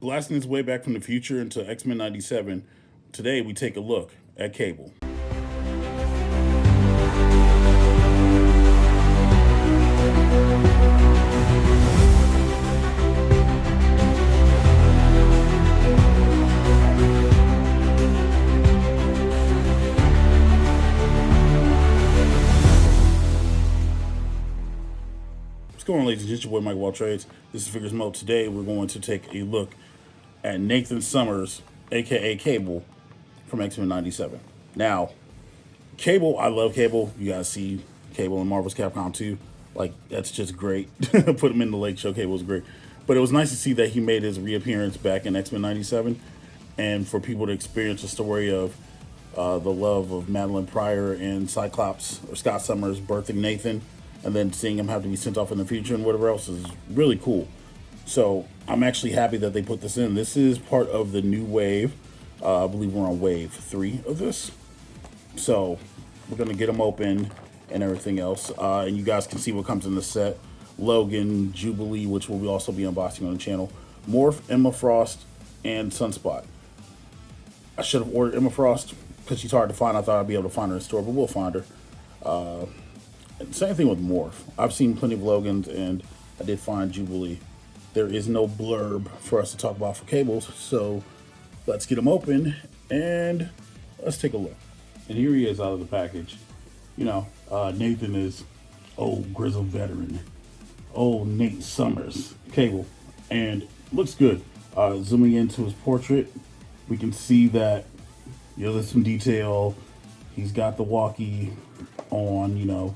Blasting his way back from the future into X-Men 97, today we take a look at Cable. What's going on, ladies and gentlemen? Your boy Mike Wall Trades. This is FiguresMOAT. Today we're going to take a look at Nathan Summers, aka Cable, from X-Men 97. Now, Cable, I love Cable. You guys see Cable in Marvel's Capcom 2. Like, that's just great. Put him in the Lake Show. Cable was great. But it was nice to see that he made his reappearance back in X-Men 97 and for people to experience the story of the love of Madeline Pryor and Cyclops or Scott Summers birthing Nathan and then seeing him have to be sent off in the future and whatever else is really cool. So I'm actually happy that they put this in. This is part of the new wave. I believe we're on wave 3 of this. So we're going to get them open and everything else. And you guys can see what comes in the set. Logan, Jubilee, which will also be unboxing on the channel. Morph, Emma Frost, and Sunspot. I should have ordered Emma Frost because she's hard to find. I thought I'd be able to find her in the store, but we'll find her. Same thing with Morph. I've seen plenty of Logans, and I did find Jubilee. There is no blurb for us to talk about for Cables, so let's get them open and let's take a look. And here he is out of the package. You know, Nathan is old grizzled veteran, old Nate Summers, Cable, and looks good. Zooming into his portrait, we can see that, you know, there's some detail. He's got the walkie on, you know,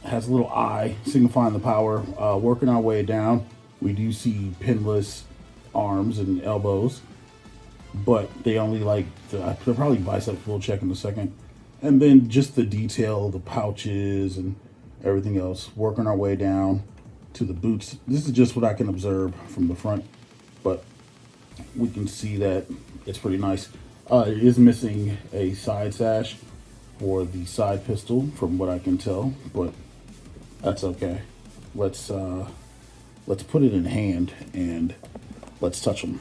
has a little eye signifying the power. Working our way down, we do see pinless arms and elbows, but they only they're probably biceps. We'll check in a second. And then just the detail, the pouches and everything else. Working our way down to the boots. This is just what I can observe from the front, but we can see that it's pretty nice. It is missing a side sash for the side pistol from what I can tell, but that's okay. Let's put it in hand and let's touch them.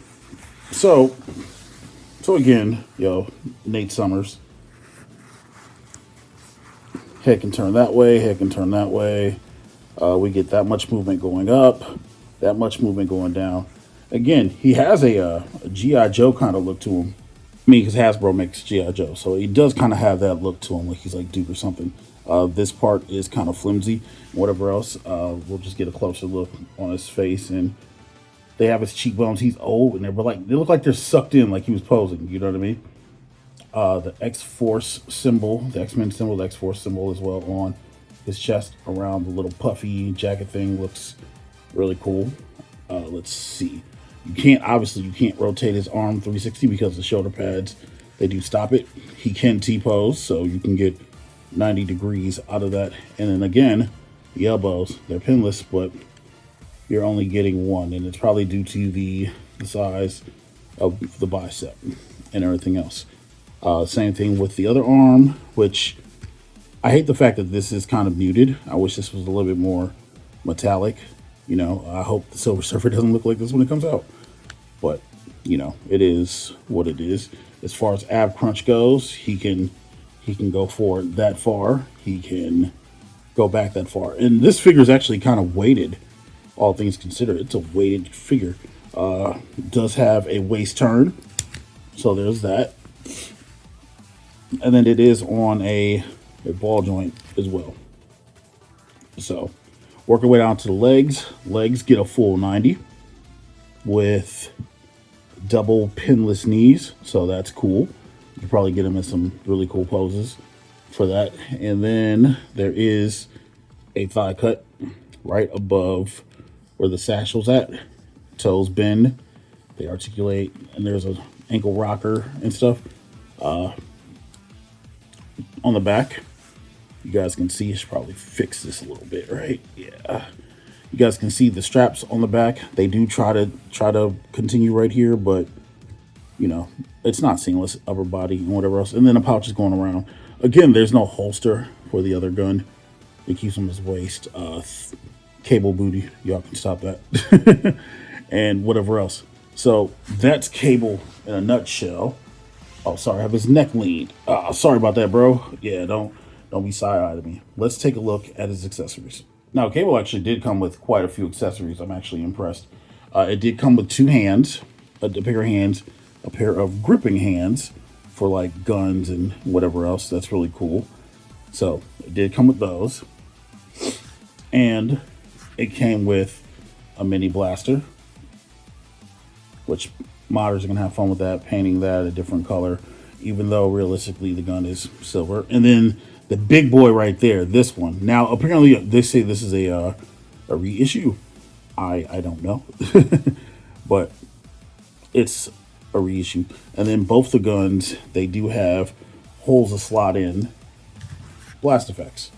So again, Nate Summers. Head can turn that way, head can turn that way. We get that much movement going up, that much movement going down. Again, he has a G.I. Joe kind of look to him. I mean, because Hasbro makes G.I. Joe, so he does kind of have that look to him, like he's like Duke or something. This part is kind of flimsy. Whatever else, we'll just get a closer look on his face, and they have his cheekbones. He's old, and they look like they're sucked in, like he was posing. You know what I mean? The X-Force symbol, the X-Men symbol, the X-Force symbol as well on his chest around the little puffy jacket thing looks really cool. Let's see. You can't rotate his arm 360 because the shoulder pads, they do stop it. He can T-pose, so you can get 90 degrees out of that. And then again, the elbows, they're pinless, but you're only getting one, and it's probably due to the size of the bicep and everything else. Same thing with the other arm, which I hate the fact that this is kind of muted. I wish this was a little bit more metallic. You know, I hope the Silver Surfer doesn't look like this when it comes out. But, you know, it is what it is. As far as ab crunch goes, he can go forward that far. He can go back that far. And this figure is actually kind of weighted, all things considered. It's a weighted figure. It does have a waist turn. So there's that. And then it is on a ball joint as well. So work our way down to the legs. Legs get a full 90 with double pinless knees. So that's cool. You can probably get him in some really cool poses for that. And then there is a thigh cut right above where the satchel's at. Toes bend, they articulate, and there's an ankle rocker and stuff. On the back, you guys can see, I should probably fix this a little bit, right? Yeah. You guys can see the straps on the back. They do try to continue right here, but you know, it's not seamless, upper body and whatever else. And then the pouch is going around. Again, there's no holster for the other gun. It keeps on his waist. Cable booty, y'all can stop that. And whatever else. So that's Cable in a nutshell. Oh, sorry, I have his neck leaned. Sorry about that, bro. Yeah, don't be side-eyed at me. Let's take a look at his accessories. Now, Cable actually did come with quite a few accessories. I'm actually impressed. It did come with two hands, a bigger hands, a pair of gripping hands for like guns and whatever else. That's really cool. So it did come with those, and it came with a mini blaster, which modders are gonna have fun with that, painting that a different color, even though realistically the gun is silver. And then the big boy right there, this one. Now apparently they say this is a reissue. I don't know, but it's a reissue. And then both the guns, they do have holes to slot in blast effects.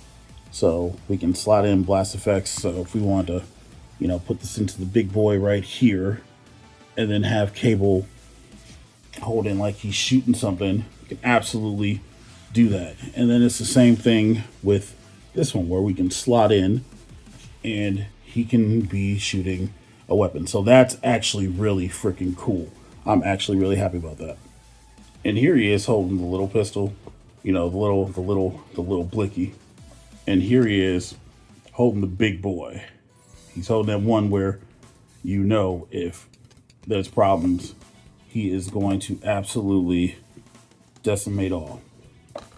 So we can slot in blast effects. So if we want to, put this into the big boy right here, and then have Cable holding like he's shooting something, you can absolutely do that. And then it's the same thing with this one where we can slot in and he can be shooting a weapon. So that's actually really freaking cool. I'm actually really happy about that. And here he is holding the little pistol, the little blicky. And here he is holding the big boy. He's holding that one where if there's problems, he is going to absolutely decimate all,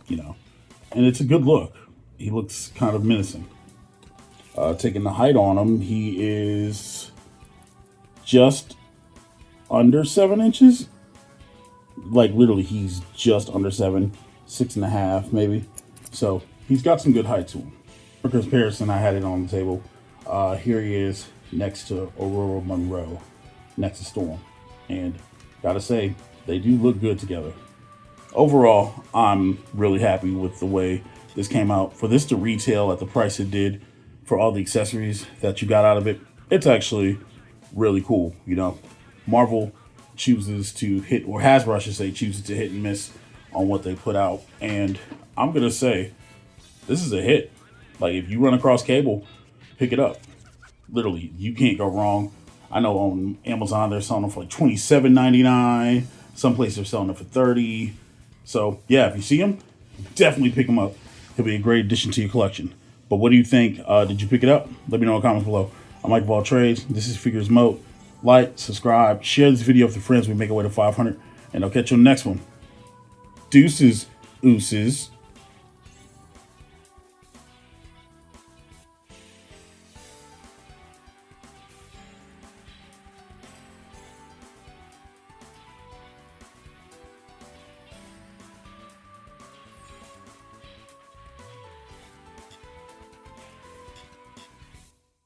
And it's a good look. He looks kind of menacing. Taking the height on him, he is just under 7 inches. Like literally, he's just under 7, 6.5 maybe. So he's got some good height to him. For comparison, I had it on the table. Here he is next to Aurora Monroe, next to Storm. And gotta say, they do look good together. Overall, I'm really happy with the way this came out. For this to retail at the price it did, for all the accessories that you got out of it, it's actually really cool. Marvel chooses to hit, or Hasbro, I should say, chooses to hit and miss on what they put out. And I'm gonna say, this is a hit. Like, if you run across Cable, pick it up. Literally, you can't go wrong. I know on Amazon they're selling them for like $27.99. Some places are selling them for $30. So yeah, if you see them, definitely pick them up. It'll be a great addition to your collection. But what do you think? Did you pick it up? Let me know in the comments below. I'm Mike of All Trades. This is FiguresMOAT. Like, subscribe, share this video with your friends. We make our way to 500, and I'll catch you on the next one. Deuces, ooses.